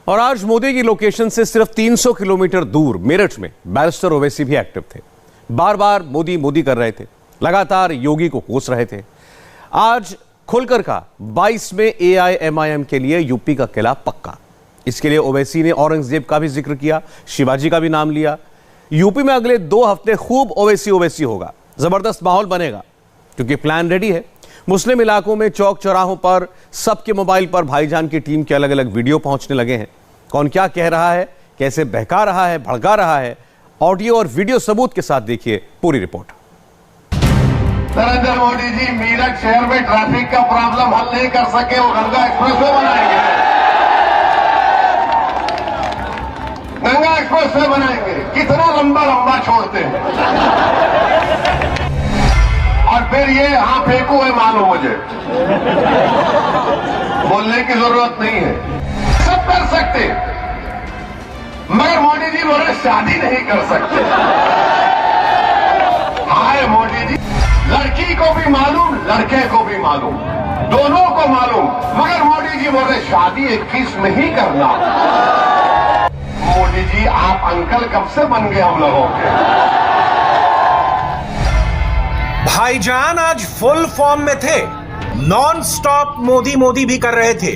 और आज मोदी की लोकेशन से सिर्फ 300 किलोमीटर दूर मेरठ में बैरिस्टर ओवैसी भी एक्टिव थे। बार बार मोदी मोदी कर रहे थे, लगातार योगी को कोस रहे थे। आज खुलकर कहा 22 में AIMIM के लिए यूपी का किला पक्का। इसके लिए ओवैसी ने औरंगजेब का भी जिक्र किया, शिवाजी का भी नाम लिया। यूपी में अगले 2 हफ्ते खूब ओवैसी ओवैसी होगा, जबरदस्त माहौल बनेगा क्योंकि प्लान रेडी है। मुस्लिम इलाकों में चौक चौराहों पर सबके मोबाइल पर भाईजान की टीम के अलग अलग वीडियो पहुंचने लगे हैं। कौन क्या कह रहा है, कैसे बहका रहा है, भड़का रहा है, ऑडियो और वीडियो सबूत के साथ देखिए पूरी रिपोर्ट। नरेंद्र मोदी जी मेरठ शहर में ट्रैफिक का प्रॉब्लम हल नहीं कर सके, वो गंगा एक्सप्रेसवे बनाएंगे। गंगा एक्सप्रेसवे बनाएंगे। कितना लंबा लंबा छोड़ते हैं और फिर ये हाँ फेंकू है, मालूम मुझे बोलने की जरूरत नहीं है। सब कर सकते मगर मोदी जी बोले शादी नहीं कर सकते। हाय मोदी जी, लड़की को भी मालूम, लड़के को भी मालूम, दोनों को मालूम, मगर मोदी जी बोले शादी 21 में ही करना। मोदी जी आप अंकल कब से बन गए हम लोगों के? भाईजान आज फुल फॉर्म में थे, नॉन स्टॉप मोदी मोदी भी कर रहे थे,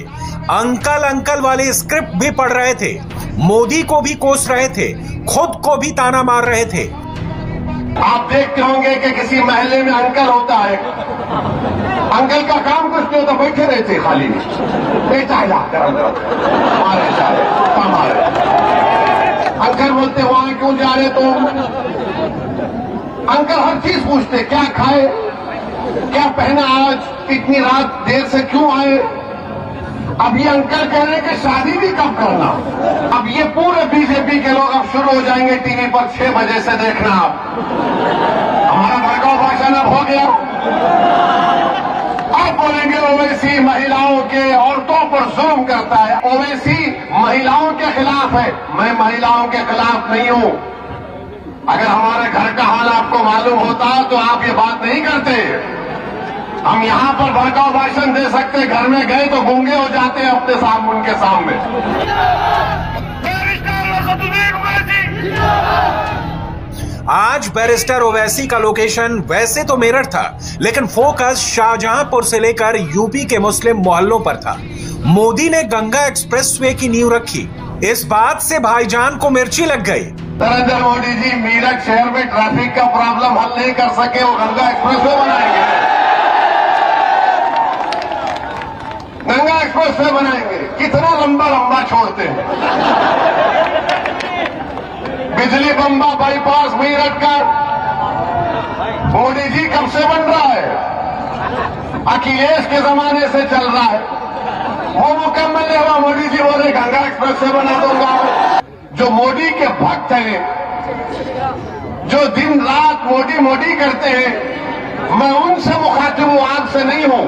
अंकल अंकल वाली स्क्रिप्ट भी पढ़ रहे थे, मोदी को भी कोस रहे थे, खुद को भी ताना मार रहे थे। आप देखते होंगे कि किसी महल्ले में अंकल होता है, अंकल का काम कुछ नहीं होता, बैठे रहते खाली बेटा हमारे सारे हमारे। अंकल बोलते वहां क्यों जा रहे तुम? अंकल हर चीज पूछते, क्या खाए, क्या पहना, आज इतनी रात देर से क्यों आए? अब ये अंकल कह रहे हैं कि शादी भी कब करना। अब ये पूरे बीजेपी के लोग अब शुरू हो जाएंगे टीवी पर 6 बजे से देखना। आप हमारा भड़काऊ भाषण अब हो गया। आप बोलेंगे ओवैसी महिलाओं के, औरतों पर जुल्म करता है। ओवैसी महिलाओं के खिलाफ है, मैं महिलाओं के खिलाफ नहीं हूं। अगर हमारे घर का हाल आपको मालूम होता तो आप ये बात नहीं करते। हम यहाँ पर भड़काऊ भाषण दे सकते, घर में गए तो गूंगे हो जाते हैं अपने सामने, उनके सामने। आज बैरिस्टर ओवैसी का लोकेशन वैसे तो मेरठ था, लेकिन फोकस शाहजहांपुर से लेकर यूपी के मुस्लिम मोहल्लों पर था। मोदी ने गंगा एक्सप्रेसवे की नींव रखी, इस बात से भाईजान को मिर्ची लग गई। नरेंद्र मोदी जी मेरठ शहर में ट्रैफिक का प्रॉब्लम हल नहीं कर सके, वो गंगा एक्सप्रेसवे बनाएंगे। गंगा एक्सप्रेसवे बनाएंगे। कितना लंबा लंबा छोड़ते हैं। बिजली बम्बा बाईपास मेरठ का मोदी जी कब से बन रहा है? अखिलेश के जमाने से चल रहा है, वो मुकम्मल नहीं हुआ। मोदी जी बोले गंगा एक्सप्रेसवे बना दूंगा। जो मोदी के भक्त हैं, जो दिन रात मोदी मोदी करते हैं, मैं उनसे मुखातिब हूं, आपसे नहीं हूं।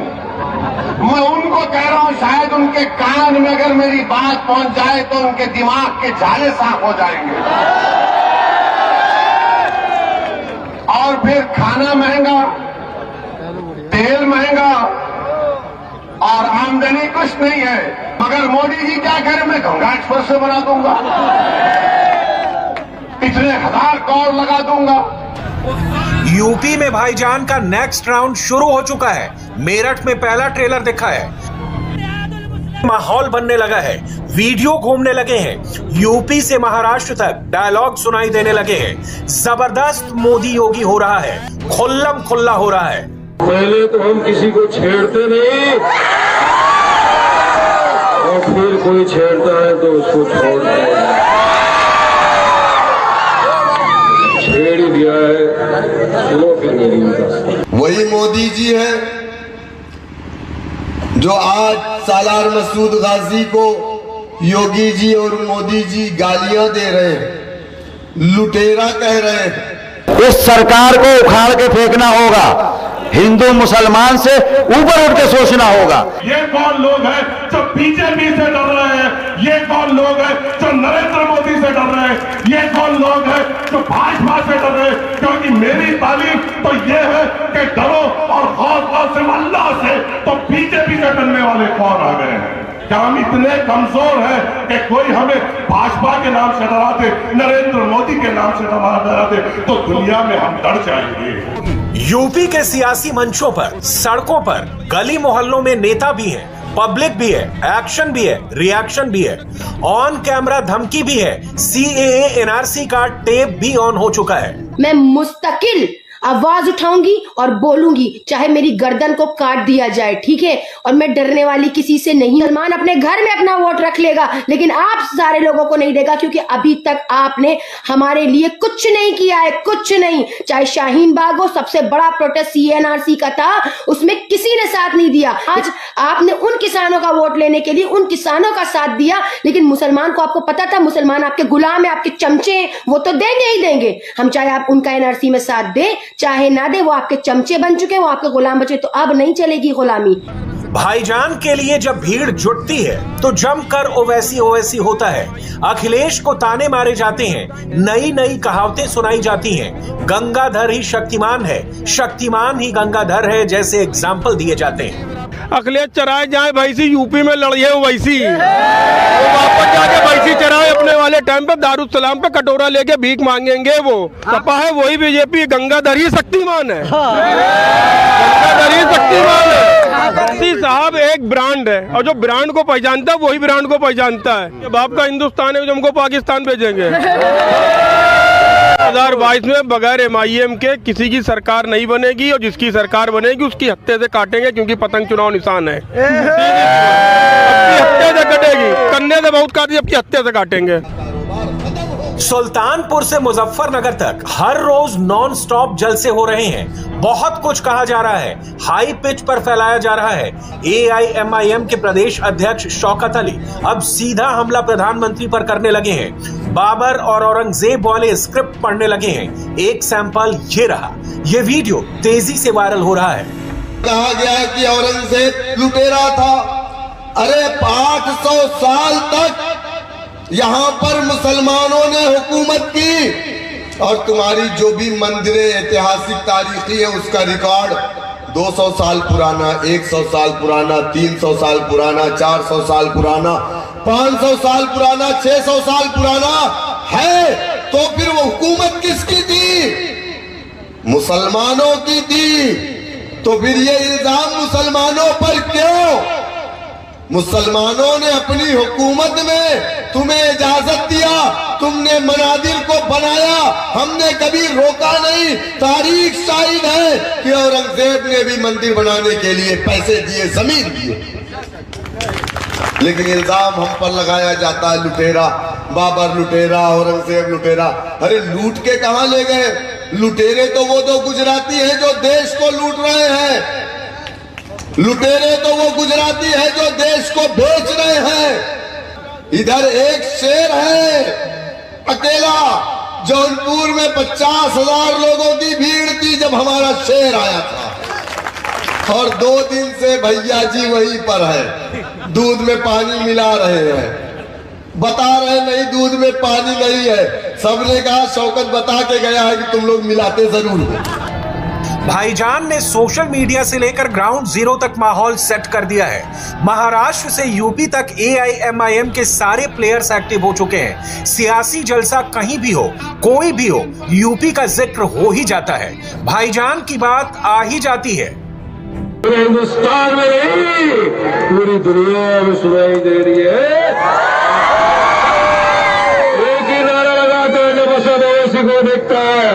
मैं उनको कह रहा हूं, शायद उनके कान में अगर मेरी बात पहुंच जाए तो उनके दिमाग के झाले साफ हो जाएंगे। और फिर खाना महंगा, तेल महंगा और आमदनी कुछ नहीं है, मगर मोदी जी क्या करें, मैं गंगा एक्सप्रेसवे बना दूंगा, इतने 1000 करोड़ लगा दूंगा। यूपी में भाईजान का नेक्स्ट राउंड शुरू हो चुका है। मेरठ में पहला ट्रेलर दिखा है, माहौल बनने लगा है, वीडियो घूमने लगे हैं, यूपी से महाराष्ट्र तक डायलॉग सुनाई देने लगे हैं। जबरदस्त मोदी योगी हो रहा है, खुल्लम खुल्ला हो रहा है। पहले तो हम किसी को छेड़ते नहीं और फिर कोई छेड़ता है तो उसको छोड़ते हैं। छेड़ ही दिया है, चलो फिर नहीं। वही मोदी जी है जो आज सालार मसूद गाजी को योगी जी और मोदी जी गालियां दे रहे हैं, लुटेरा कह रहे हैं। इस सरकार को उखाड़ के फेंकना होगा, हिंदू मुसलमान से ऊपर उठ के सोचना होगा। ये कौन लोग हैं जो बीजेपी से डर रहे हैं? ये कौन लोग हैं जो नरेंद्र मोदी से डर रहे हैं? ये कौन लोग हैं जो भाजपा से डर रहे हैं? क्योंकि मेरी तालीम तो ये है कि डरो और खौफ से अल्लाह से, तो बीजेपी से डरने वाले कौन आ गए हैं? क्या हम इतने कमजोर हैं कि कोई हमें भाजपा के नाम से डराते, नरेंद्र मोदी के नाम से डराते, तो दुनिया में हम डर जाएंगे। यूपी के सियासी मंचों पर, सड़कों पर, गली मोहल्लों में नेता भी हैं, पब्लिक भी है, एक्शन भी है, रिएक्शन भी है, ऑन कैमरा धमकी भी है, CAA NRC का टेप भी ऑन हो चुका है। मैं मुस्तकिल आवाज उठाऊंगी और बोलूंगी, चाहे मेरी गर्दन को काट दिया जाए, ठीक है? और मैं डरने वाली किसी से नहीं। मुसलमान अपने घर में अपना वोट रख लेगा, लेकिन आप सारे लोगों को नहीं देगा, क्योंकि अभी तक आपने हमारे लिए कुछ नहीं किया है, कुछ नहीं। चाहे शाहीन बाग हो, सबसे बड़ा प्रोटेस्ट CAA NRC का था, उसमें किसी ने साथ नहीं दिया। आज आपने उन किसानों का वोट लेने के लिए उन किसानों का साथ दिया, लेकिन मुसलमान को आपको पता था मुसलमान आपके गुलाम है, आपके चमचे, वो तो देंगे ही देंगे। हम चाहे आप उनका NRC में साथ दें चाहे ना दे, वो आपके चमचे बन चुके हैं, वो आपके गुलाम बचे, तो अब नहीं चलेगी गुलामी। भाईजान के लिए जब भीड़ जुटती है तो जमकर ओवैसी होता है। अखिलेश को ताने मारे जाते हैं, नई नई कहावतें सुनाई जाती हैं। गंगाधर ही शक्तिमान है, शक्तिमान ही गंगाधर है जैसे एग्जाम्पल दिए जाते हैं। अखिलेश चराए जाए भैंसी, यूपी में लड़िए वैसी, वो वापस जाके भैंसी चराए अपने वाले टाइम पे दारुसलाम पे कटोरा लेके भीख मांगेंगे। वो सपा है वही बीजेपी, गंगाधर ही शक्तिमान है, गंगाधर ही शक्तिमान है। साहब एक ब्रांड है और जो ब्रांड को पहचानता है वही ब्रांड को पहचानता है। बाप का हिंदुस्तान है जो हमको पाकिस्तान भेजेंगे। 2022 में बगैर MIM के किसी की सरकार नहीं बनेगी, और जिसकी सरकार बनेगी उसकी हत्थे से काटेंगे, क्योंकि पतंग चुनाव निशान है। हत्थे से कटेगी, कन्ने से बहुत काटी, जबकि हत्थे से काटेंगे। सुल्तानपुर से मुजफ्फरनगर तक हर रोज नॉन स्टॉप जलसे हो रहे हैं। बहुत कुछ कहा जा रहा है, हाई पिच पर फैलाया जा रहा है। AIMIM के प्रदेश अध्यक्ष शौकत अली अब सीधा हमला प्रधानमंत्री पर करने लगे हैं। बाबर और औरंगजेब वाले स्क्रिप्ट पढ़ने लगे हैं। एक सैंपल ये रहा, ये वीडियो तेजी से वायरल हो रहा है। कहा गया है कि औरंगजेब लुटेरा था। अरे 800 साल तक यहाँ पर मुसलमानों ने हुकूमत की, और तुम्हारी जो भी मंदिरें ऐतिहासिक तारीखी है उसका रिकॉर्ड 200 साल पुराना, 100 साल पुराना, 300 साल पुराना, 400 साल पुराना, 500 साल पुराना, 600 साल पुराना है। तो फिर वो हुकूमत किसकी थी? मुसलमानों की थी। तो फिर ये इल्जाम मुसलमानों पर क्यों? मुसलमानों ने अपनी हुकूमत में तुम्हें इजाजत दिया, तुमने मनादिर को बनाया, हमने कभी रोका नहीं। तारीख शाहिद है कि औरंगजेब ने भी मंदिर बनाने के लिए पैसे दिए, जमीन दिए, लेकिन इल्जाम हम पर लगाया जाता है लुटेरा, बाबर लुटेरा, औरंगजेब लुटेरा। अरे लूट के कहां ले गए? लुटेरे तो वो दो गुजराती हैं जो देश को लूट रहे हैं। लुटेरे तो वो गुजराती है जो देश को बेच रहे हैं। इधर एक शेर है अकेला, जौनपुर में 50,000 लोगों की भीड़ थी जब हमारा शेर आया था, और 2 दिन से भैया जी वहीं पर है, दूध में पानी मिला रहे हैं, बता रहे नहीं दूध में पानी नहीं है। सबने कहा शौकत बता के गया है कि तुम लोग मिलाते जरूर हो। भाईजान ने सोशल मीडिया से लेकर ग्राउंड जीरो तक माहौल सेट कर दिया है। महाराष्ट्र से यूपी तक AIMIM के सारे प्लेयर्स एक्टिव हो चुके हैं। सियासी जलसा कहीं भी हो, कोई भी हो, यूपी का जिक्र हो ही जाता है, भाईजान की बात आ ही जाती है। पूरे हिंदुस्तान में नहीं, पूरी दुनिया में सुनाई दे रही है। एक ही नारा लगाते हैं जब असद ओवैसी को देखता है,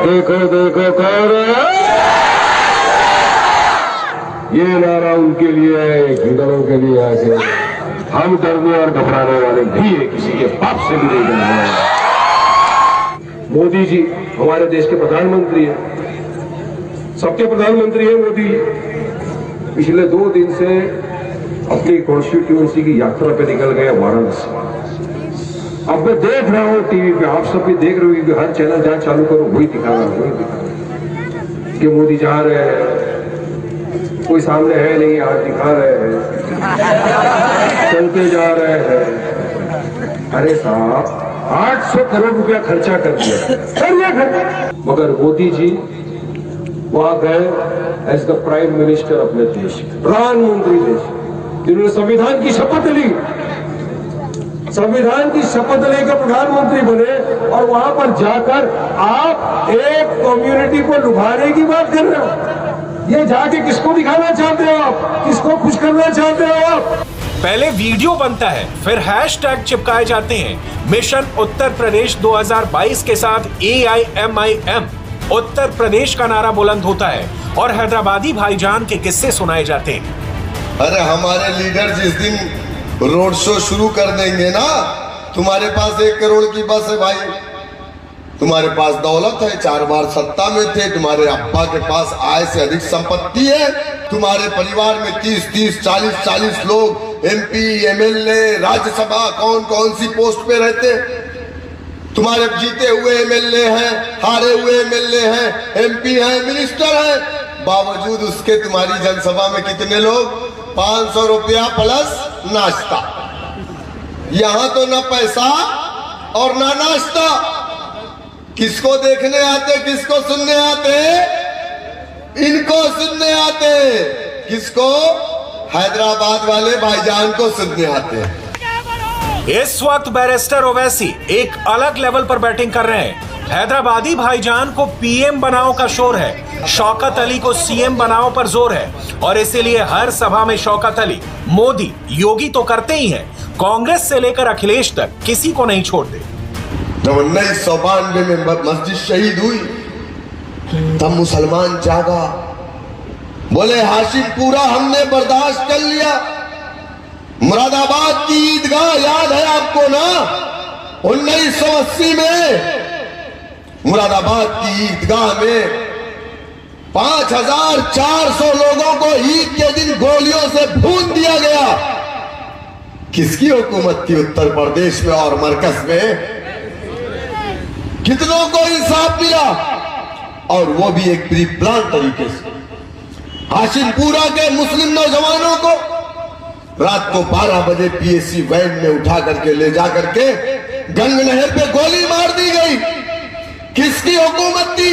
देखो देखो कौन है। ये नारा उनके लिए है, हिंदुओं के लिए है। हम डरने और घबराने वाले नहीं है, किसी के बाप से भी नहीं डरने वाले। मोदी जी हमारे देश के प्रधानमंत्री हैं, सबके प्रधानमंत्री हैं मोदी। पिछले 2 दिन से अपनी कॉन्स्टिट्यूएंसी की यात्रा पे निकल गए वाराणसी। अब मैं देख रहा हूँ टीवी पे, आप सब भी देख रहे हो कि हर चैनल जहां चालू करो वही दिखा रहा है कि मोदी जा रहे हैं, कोई सामने है नहीं, आज दिखा रहे हैं, चलते जा रहे हैं। अरे साहब 800 करोड़ रुपया खर्चा कर दिया, मगर मोदी जी वहां गए एज द प्राइम मिनिस्टर अपने देश, प्रधानमंत्री देश, जिन्होंने संविधान की शपथ ली, संविधान की शपथ लेकर प्रधानमंत्री बने, और वहां पर जाकर आप एक कम्युनिटी को लुभाने की बात कर रहे हो। ये जाके किसको दिखाना चाहते हो आप, किसको खुश करना चाहते हो आप? पहले वीडियो बनता है, फिर हैशटैग चिपकाए जाते हैं। मिशन उत्तर प्रदेश 2022 के साथ AIMIM उत्तर प्रदेश का नारा बुलंद होता है और हैदराबादी भाईजान के किस्से सुनाए जाते हैं। अरे हमारे लीडर जिस दिन रोड शो शुरू कर देंगे ना, तुम्हारे पास 1 करोड़ की बस है भाई, तुम्हारे पास दौलत है, 4 बार सत्ता में थे, तुम्हारे अब्बा के पास आय से अधिक संपत्ति है, तुम्हारे परिवार में 30-30, 40-40 लोग MP, MLA, राज्यसभा कौन कौन सी पोस्ट पे रहते, तुम्हारे जीते हुए MLA हैं, हारे हुए MLA हैं, MP हैं, मिनिस्टर हैं, बावजूद उसके तुम्हारी जनसभा में कितने लोग? 500 रुपया प्लस नाश्ता। यहां तो ना पैसा और ना नाश्ता। किसको देखने आते, किसको सुनने आते? इनको सुनने आते। किसको? हैदराबाद वाले भाईजान को सुनने आते हैं। इस वक्त बैरिस्टर ओवैसी एक अलग लेवल पर बैटिंग कर रहे हैं। हैदराबादी भाईजान को PM बनाओ का शोर है, शौकत अली को CM बनाओ पर जोर है, और इसीलिए हर सभा में शौकत अली, मोदी, योगी तो करते ही हैं, कांग्रेस से लेकर अखिलेश तक किसी को नहीं छोड़ते। जब 1992 में मस्जिद शहीद हुई, तब मुसलमान जागा, बोले हाशिमपुरा हमने बर्दाश्त कर लिया। मुरादाबाद की ईदगाह याद है आपको ना? 1980 में मुरादाबाद की ईदगाह में 5400 लोगों को ईद के दिन गोलियों से भून दिया गया। किसकी हुकूमत थी उत्तर प्रदेश में और मरकज में? कितनों को इंसाफ मिला? और वो भी एक प्री प्लान तरीके से। हाशिमपुरा के मुस्लिम नौजवानों को रात को 12 बजे PSC वैन में उठा करके ले जा करके गंग नहर पे गोली मार दी गई। किसकी हुकूमत थी?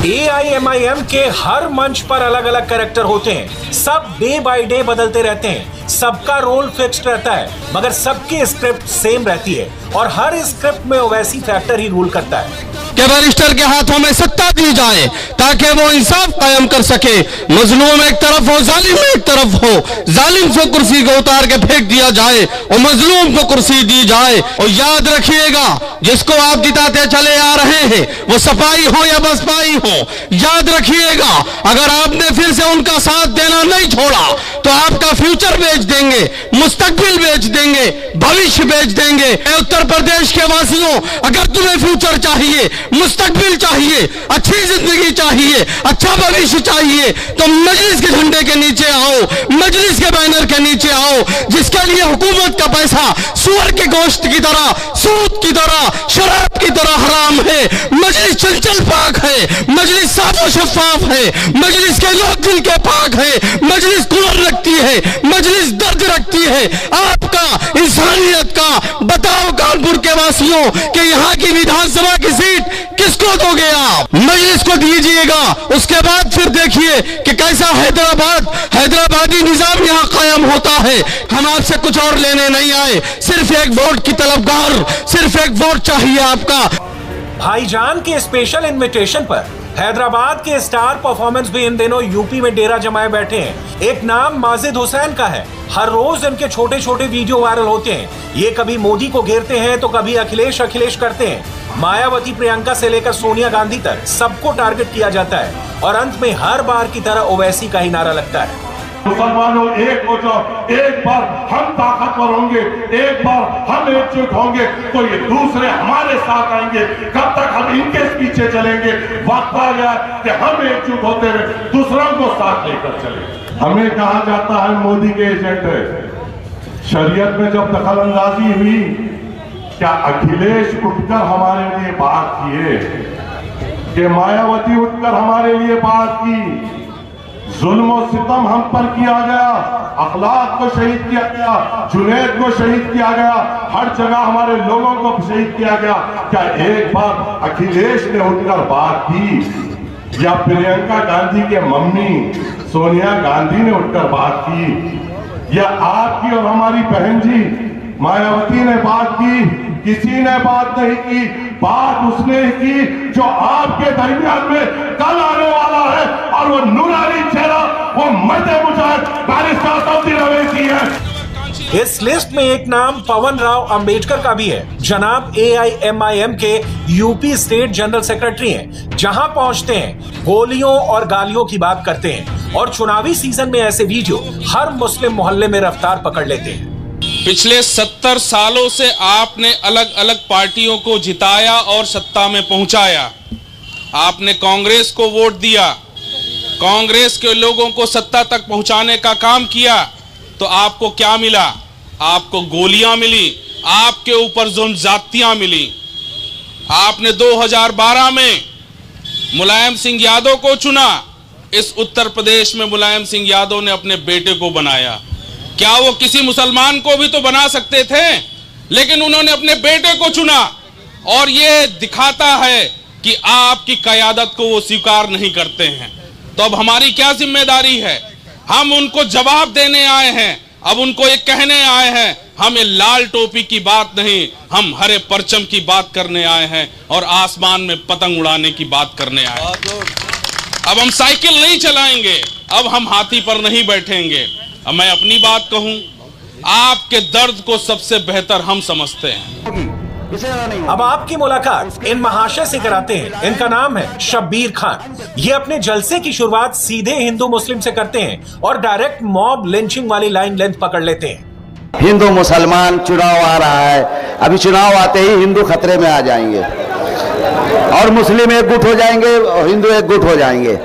AIMIM के हर मंच पर अलग अलग कैरेक्टर होते हैं, सब डे बाय डे बदलते रहते हैं, सबका रोल फिक्स्ड रहता है, मगर सबकी स्क्रिप्ट सेम रहती है, और हर स्क्रिप्ट में ओवैसी फैक्टर ही रूल करता है कि बैरिस्टर के हाथों में सत्ता दी जाए ताकि वो इंसाफ कायम कर सके। मजलूम एक तरफ हो, जालिम एक तरफ हो, जालिम से कुर्सी को उतार के फेंक दिया जाए और मजलूम को कुर्सी दी जाए। और याद रखिएगा, जिसको आप जिताते चले आ रहे हैं, वो सफाई हो या बसपाई हो, याद रखिएगा, अगर आपने फिर से उनका साथ देना नहीं छोड़ा तो आपका फ्यूचर बेच देंगे, मुस्तकबिल बेच देंगे, भविष्य बेच देंगे। उत्तर प्रदेश के वासियों, अगर तुम्हें फ्यूचर चाहिए, मुस्तकबिल चाहिए, अच्छी जिंदगी चाहिए, अच्छा भविष्य चाहिए, तो मजलिस के झंडे के नीचे आओ, मजलिस के बैनर के नीचे आओ, जिसके लिए हुकूमत का पैसा सुअर के गोश्त की तरह, सूद की तरह, शराब की तरह हराम है। मजलिस चंचल पाक है, मजलिस साफ और शफाफ है, मजलिस के लोग दिल के पाक है, मजलिस कुर्र रखती है, मजलिस दर्द रखती है। आपका इंसानियत का बताओ कानपुर के वासियों कि यहाँ की विधानसभा की सीट किसको दोगे आप? मजलिस को दीजिएगा, उसके बाद फिर देखिए कि कैसा हैदराबादी निजाम यहाँ कायम होता है। हम आपसे कुछ और लेने नहीं आए, सिर्फ एक वोट की तलबगार, सिर्फ एक वोट चाहिए आपका। भाईजान के स्पेशल इन्विटेशन पर हैदराबाद के स्टार परफॉर्मेंस भी इन दिनों यूपी में डेरा जमाए बैठे हैं। एक नाम माजिद हुसैन का है। हर रोज इनके छोटे छोटे वीडियो वायरल होते हैं। ये कभी मोदी को घेरते हैं तो कभी अखिलेश करते हैं। मायावती, प्रियंका से लेकर सोनिया गांधी तक सबको टारगेट किया जाता है, और अंत में हर बार की तरह ओवैसी का ही नारा लगता है। मुसलमानों एक हो जाओ, एक बार हम ताकतवर होंगे, एक बार हम एकजुट होंगे तो ये दूसरे हमारे साथ आएंगे। कब तक हम इनके पीछे चलेंगे? वक्त आ गया कि हम एकजुट होते हुए दूसरों को साथ लेकर चले। हमें कहा जाता है मोदी के एजेंट है। शरीयत में जब दखल अंदाजी हुई, क्या अखिलेश उठकर हमारे लिए बात किए? कि मायावती उठकर हमारे लिए बात की? जुल्म और सितम हम पर किया गया, अखलाक को शहीद किया गया, जुनैद को शहीद किया गया, हर जगह हमारे लोगों को शहीद किया गया। क्या एक बार अखिलेश ने उठकर बात की, या प्रियंका गांधी के मम्मी सोनिया गांधी ने उठकर बात की, या आपकी और हमारी बहन जी मायावती ने बात की? किसी ने बात नहीं की। बात उसने की जो आपके दरमियान में कल आने वाला है, और वो नूरानी चेहरा, वो मर्द मुजाहिद बैरिस्टर असदुद्दीन अवैसी है। इस लिस्ट में एक नाम पवन राव अंबेडकर का भी है। जनाब AIMIM के यूपी स्टेट जनरल सेक्रेटरी हैं। जहां पहुंचते हैं गोलियों और गालियों की बात करते हैं, और चुनावी सीजन में ऐसे वीडियो हर मुस्लिम मोहल्ले में रफ्तार पकड़ लेते हैं। पिछले 70 सालों से आपने अलग अलग पार्टियों को जिताया और सत्ता में पहुंचाया। आपने कांग्रेस को वोट दिया, कांग्रेस के लोगों को सत्ता तक पहुंचाने का काम किया, तो आपको क्या मिला? आपको गोलियां मिली, आपके ऊपर जुल्म ज्यादतियां मिली। आपने 2012 में मुलायम सिंह यादव को चुना। इस उत्तर प्रदेश में मुलायम सिंह यादव ने अपने बेटे को बनाया। क्या वो किसी मुसलमान को भी तो बना सकते थे, लेकिन उन्होंने अपने बेटे को चुना। और ये दिखाता है कि आपकी क़यादत को वो स्वीकार नहीं करते हैं। तो अब हमारी क्या जिम्मेदारी है? हम उनको जवाब देने आए हैं। अब उनको ये कहने आए हैं, हमें लाल टोपी की बात नहीं, हम हरे परचम की बात करने आए हैं और आसमान में पतंग उड़ाने की बात करने आए हैं। अब हम साइकिल नहीं चलाएंगे, अब हम हाथी पर नहीं बैठेंगे। अब मैं अपनी बात कहूं, आपके दर्द को सबसे बेहतर हम समझते हैं। अब आपकी मुलाकात इन महाशय से कराते हैं। इनका नाम है शब्बीर खान। ये अपने जलसे की शुरुआत सीधे हिंदू मुस्लिम से करते हैं और डायरेक्ट मॉब लिंचिंग वाली लाइन लेंथ पकड़ लेते हैं। हिंदू मुसलमान चुनाव आ रहा है, अभी चुनाव आते ही हिंदू खतरे में आ जाएंगे और मुस्लिम एकजुट हो जाएंगे और हिंदू एकजुट हो जाएंगे।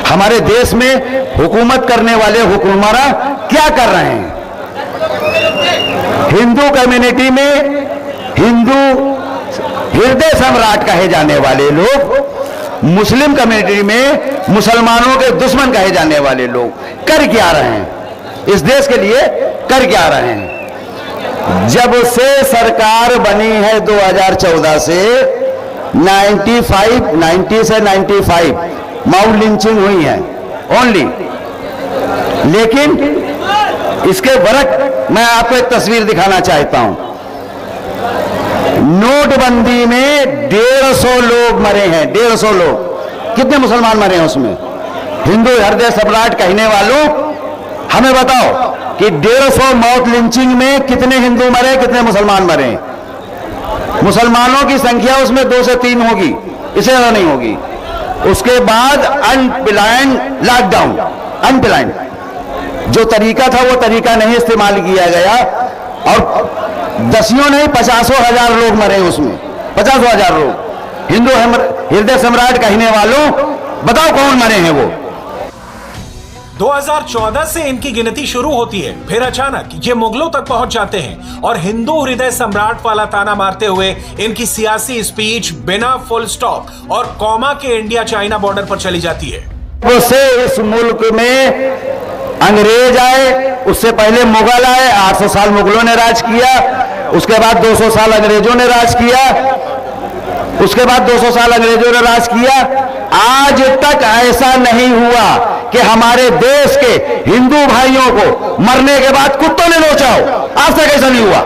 हमारे देश में हुकूमत करने वाले हुक्मरान क्या कर रहे हैं? हिंदू कम्युनिटी में हिंदू हृदय सम्राट कहे जाने वाले लोग, मुस्लिम कम्युनिटी में मुसलमानों के दुश्मन कहे जाने वाले लोग कर क्या रहे हैं? इस देश के लिए कर क्या रहे हैं? जब से सरकार बनी है 2014 से 90 से 95 मॉब लिंचिंग हुई है ओनली। लेकिन इसके बरक मैं आपको एक तस्वीर दिखाना चाहता हूं। नोटबंदी में 150 लोग मरे हैं, 150 लोग। कितने मुसलमान मरे हैं उसमें? हिंदू हृदय सम्राट कहने वालों, हमें बताओ कि 150 मौत लिंचिंग में कितने हिंदू मरे, कितने मुसलमान मरे? मुसलमानों की संख्या उसमें 2 से 3 होगी, इससे ज्यादा नहीं होगी। उसके बाद अनप्लान्ड लॉकडाउन, अनप्लान्ड जो तरीका था वो तरीका नहीं इस्तेमाल किया गया और दसियों नहीं 50,000 लोग मरे उसमें, 50,000 लोग। हिंदू हृदय सम्राट कहने वालों, बताओ कौन मरे हैं वो? 2014 से इनकी गिनती शुरू होती है, फिर अचानक ये मुगलों तक पहुंच जाते हैं और हिंदू हृदय सम्राट वाला ताना मारते हुए इनकी सियासी स्पीच बिना फुल स्टॉप और कॉमा के इंडिया चाइना बॉर्डर पर चली जाती है। उससे इस मुल्क में अंग्रेज आए, उससे पहले मुगल आए, 800 साल मुगलों ने राज किया, उसके बाद 200 साल अंग्रेजों ने राज किया, उसके बाद 200 साल अंग्रेजों ने राज किया। आज तक ऐसा नहीं हुआ कि हमारे देश के हिंदू भाइयों को मरने के बाद कुत्तों ने नोचा हो। आज तक ऐसा नहीं हुआ।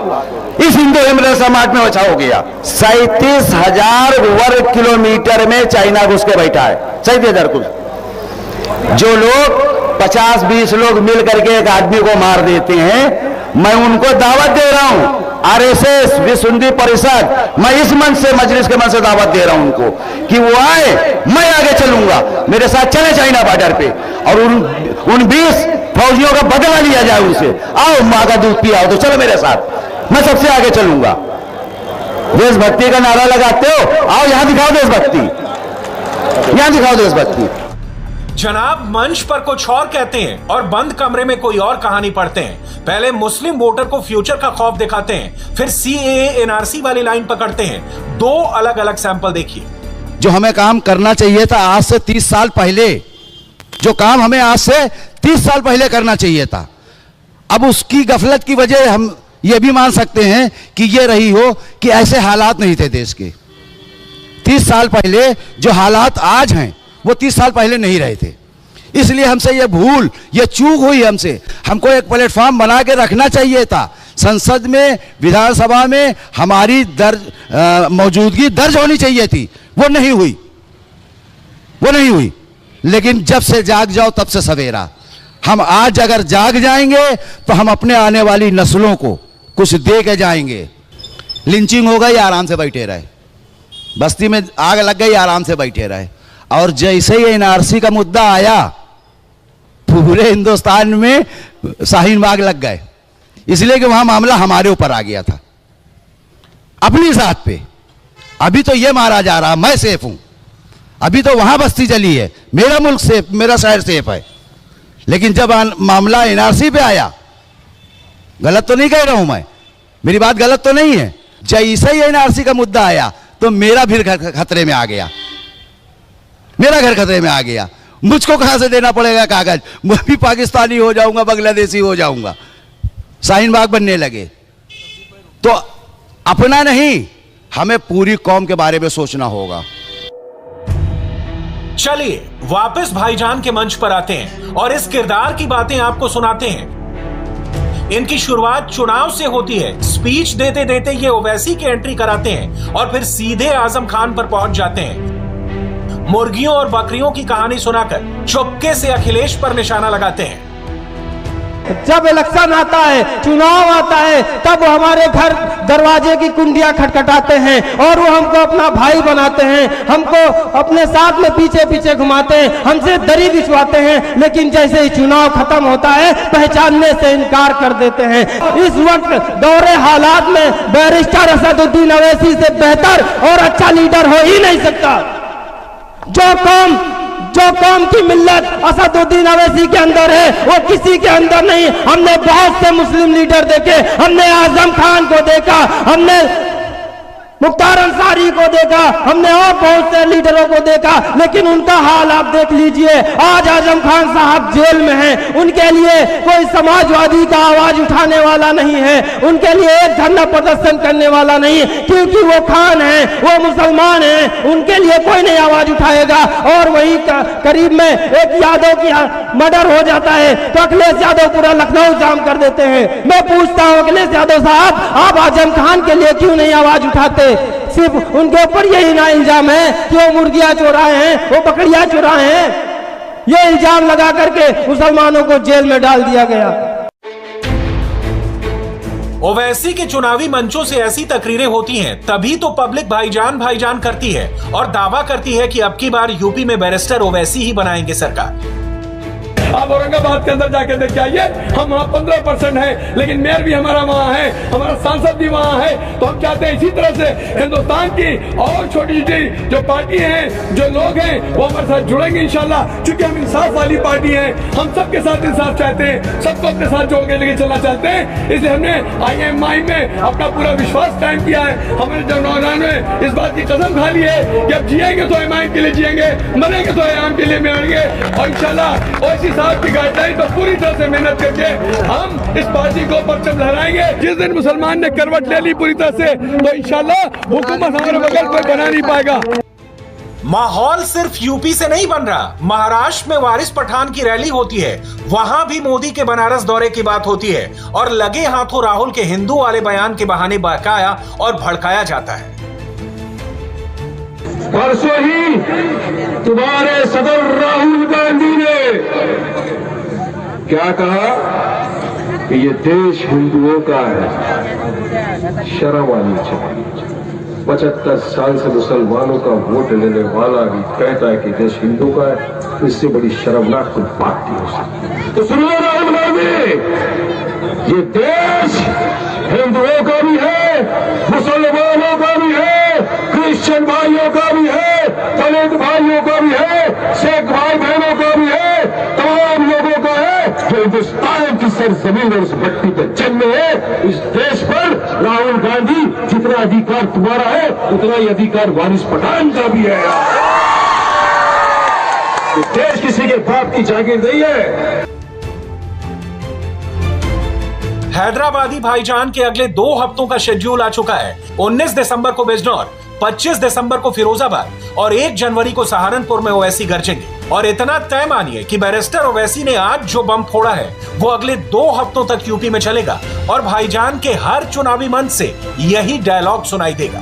इस हिंदू हृदय सम्राट में बचा हो गया। 37,000 वर्ग किलोमीटर में चाइना घुस के बैठा है, 37,000 कुछ। जो लोग 50-20 लोग मिल करके एक आदमी को मार देते हैं, मैं उनको दावत दे रहा हूं, आरएसएस, विश्व हिंदू परिषद, मैं इस मंच से, मजलिस के मंच से दावत दे रहा हूं उनको कि वो आए, मैं आगे चलूंगा, मेरे साथ चले चाइना बॉर्डर पे और उन 20 फौजियों का बदला लिया जाए उनसे। आओ माँ का दूध पियाओ तो चलो मेरे साथ, मैं सबसे आगे चलूंगा। देशभक्ति का नारा लगाते हो, आओ यहां दिखाओ देशभक्ति, यहां दिखाओ देशभक्ति। जनाब मंच पर कुछ और कहते हैं और बंद कमरे में कोई और कहानी पढ़ते हैं। पहले मुस्लिम वोटर को फ्यूचर का खौफ दिखाते हैं, फिर CAA NRC वाली लाइन पकड़ते हैं। 2 अलग अलग सैंपल देखिए। जो हमें काम करना चाहिए था आज से 30 साल पहले, जो काम हमें आज से 30 साल पहले करना चाहिए था। अब उसकी गफलत की वजह हम ये भी मान सकते हैं कि ये रही हो कि ऐसे हालात नहीं थे देश के। 30 साल पहले जो हालात आज हैं वो 30 साल पहले नहीं रहे थे। इसलिए हमसे ये भूल, ये चूक हुई हमसे। हमको एक प्लेटफॉर्म बना के रखना चाहिए था। संसद में, विधानसभा में हमारी मौजूदगी दर्ज होनी चाहिए थी, वो नहीं हुई, वो नहीं हुई। लेकिन जब से जाग जाओ तब से सवेरा। हम आज अगर जाग जाएंगे तो हम अपने आने वाली नस्लों को कुछ दे के जाएंगे। लिंचिंग हो गई, आराम से बैठे रहे। बस्ती में आग लग गई, आराम से बैठे रहे। और जैसे ही एनआरसी का मुद्दा आया, पूरे हिंदुस्तान में शाहीन बाग लग गए, इसलिए कि वहां मामला हमारे ऊपर आ गया था, अपनी जात पे। अभी तो ये मारा जा रहा, मैं सेफ हूं। अभी तो वहां बस्ती चली है, मेरा मुल्क सेफ, मेरा शहर सेफ है। लेकिन जब मामला एनआरसी पे आया, गलत तो नहीं कह रहा हूं मैं, मेरी बात गलत तो नहीं है, जैसे ही एनआरसी का मुद्दा आया तो मेरा भी घर खतरे में आ गया, मेरा घर खतरे में आ गया। मुझको कहां से देना पड़ेगा कागज? मैं भी पाकिस्तानी हो जाऊंगा, बांग्लादेशी हो जाऊंगा। शाहीन बाग बनने लगे। तो अपना नहीं, हमें पूरी कौम के बारे में सोचना होगा। चलिए वापस भाईजान के मंच पर आते हैं और इस किरदार की बातें आपको सुनाते हैं। इनकी शुरुआत चुनाव से होती है। स्पीच देते देते ये ओवैसी की एंट्री कराते हैं और फिर सीधे आजम खान पर पहुंच जाते हैं। मुर्गियों और बकरियों की कहानी सुनाकर चुपके से अखिलेश पर निशाना लगाते हैं। जब इलेक्शन आता है, चुनाव आता है, तब वो हमारे घर दरवाजे की कुंडियां खटखटाते हैं और वो हमको अपना भाई बनाते हैं, हमको अपने साथ में पीछे पीछे घुमाते हैं, हमसे दरी बिछवाते हैं। लेकिन जैसे ही चुनाव खत्म होता है, पहचानने से इनकार कर देते हैं। इस वक्त दौरे हालात में बैरिस्टर असदुद्दीन अवैसी से बेहतर और अच्छा लीडर हो ही नहीं सकता। जो कौम की मिल्लत असदुद्दीन अवैसी के अंदर है, वो किसी के अंदर नहीं। हमने बहुत से मुस्लिम लीडर देखे, हमने आजम खान को देखा, हमने मुख्तार अंसारी को देखा, हमने और बहुत से लीडरों को देखा, लेकिन उनका हाल आप देख लीजिए। आज आजम खान साहब जेल में हैं। उनके लिए कोई समाजवादी का आवाज उठाने वाला नहीं है, उनके लिए एक धरना प्रदर्शन करने वाला नहीं, क्योंकि वो खान है, वो मुसलमान है, उनके लिए कोई नहीं आवाज उठाएगा। और वही करीब में एक यादव की मर्डर हो जाता है तो अखिलेश यादव पूरा लखनऊ जाम कर देते हैं। मैं पूछता हूँ अखिलेश यादव साहब, आप आजम खान के लिए क्यों नहीं आवाज उठाते? सिर्फ उनके ऊपर यही ना इल्जाम है कि वो मुर्गियां चुराए हैं, वो बकरियां चुराए हैं। ये इल्जाम लगा करके मुसलमानों को जेल में डाल दिया गया। ओवैसी के चुनावी मंचों से ऐसी तकरीरें होती हैं, तभी तो पब्लिक भाईजान भाईजान करती है और दावा करती है कि अब की बार यूपी में बैरिस्टर ओवैसी ही बनाएंगे सरकार। आप औरंगाबाद के अंदर जाके देख के आइए, हम वहाँ 15% है, लेकिन मेयर भी हमारा वहाँ है, हमारा सांसद भी वहाँ है। तो हम चाहते हैं इसी तरह से हिंदुस्तान की और छोटी छोटी जो पार्टी हैं, जो लोग हैं, वो हमारे साथ जुड़ेंगे इंशाल्लाह। क्योंकि हम इंसाफ वाली पार्टी है, हम सबके साथ इंसाफ चाहते हैं, सबको अपने साथ जोड़ के लेके चलना चाहते हैं। इसलिए हमने IMI में अपना पूरा विश्वास कायम किया है। हमारे नौजवान ने इस बात की कसम खा ली है कि अब जिएंगे तो IMI के लिए जिएंगे, मरेंगे तो IMI के लिए मरेंगे। और इंशाल्लाह ओवैसी साहब की गाइडलाइन तो पूरी तरह से मेहनत करके हम इस पार्टी को परचम लहराएंगे। जिस दिन मुसलमान ने करवट ले ली पूरी तरह से, तो इंशाल्लाह हुकूमत हमारे बगल कोई बना नहीं पाएगा। माहौल सिर्फ यूपी से नहीं बन रहा, महाराष्ट्र में वारिस पठान की रैली होती है, वहां भी मोदी के बनारस दौरे की बात होती है और लगे हाथों राहुल के हिंदू वाले बयान के बहाने बहकाया और भड़काया जाता है। परसों ही तुम्हारे सदर राहुल गांधी ने क्या कहा कि ये देश हिंदुओं का है। शर्म आनी चाहिए। 75 साल से मुसलमानों का वोट लेने वाला भी कहता है कि देश हिंदू का है। इससे बड़ी शर्मनाक कोई बात नहीं हो सकती। तो सुनो राहुल गांधी, ये देश हिंदुओं का भी है, मुसलमानों का भी है, क्रिश्चियन भाइयों का भी है, दलित भाइयों का भी है, सिख भाई बहनों का भी है, तमाम लोगों का है जो हिंदुस्तान की सरजमीन और उस मिट्टी पर जन्मे हैं। इस देश पर राहुल गांधी, जितना अधिकार तुम्हारा है उतना ही अधिकार वारिस पठान का भी है। देश किसी के बाप की जागीर नहीं है। हैदराबादी भाईजान के अगले 2 हफ्तों का शेड्यूल आ चुका है। 19 दिसंबर को बिजनौर, 25 दिसंबर को फिरोजाबाद और 1 जनवरी को सहारनपुर में ओवैसी गरजेंगे। और इतना तय मानिए कि बैरिस्टर ओवैसी ने आज जो बम फोड़ा है वो अगले 2 हफ्तों तक यूपी में चलेगा और भाईजान के हर चुनावी मंच से यही डायलॉग सुनाई देगा।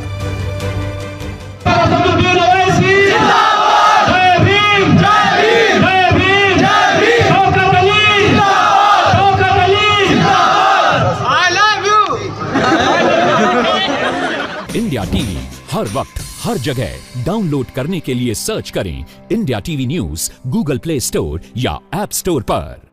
इंडिया टीवी हर वक्त हर जगह डाउनलोड करने के लिए सर्च करें India TV news Google play store या ऐप स्टोर पर।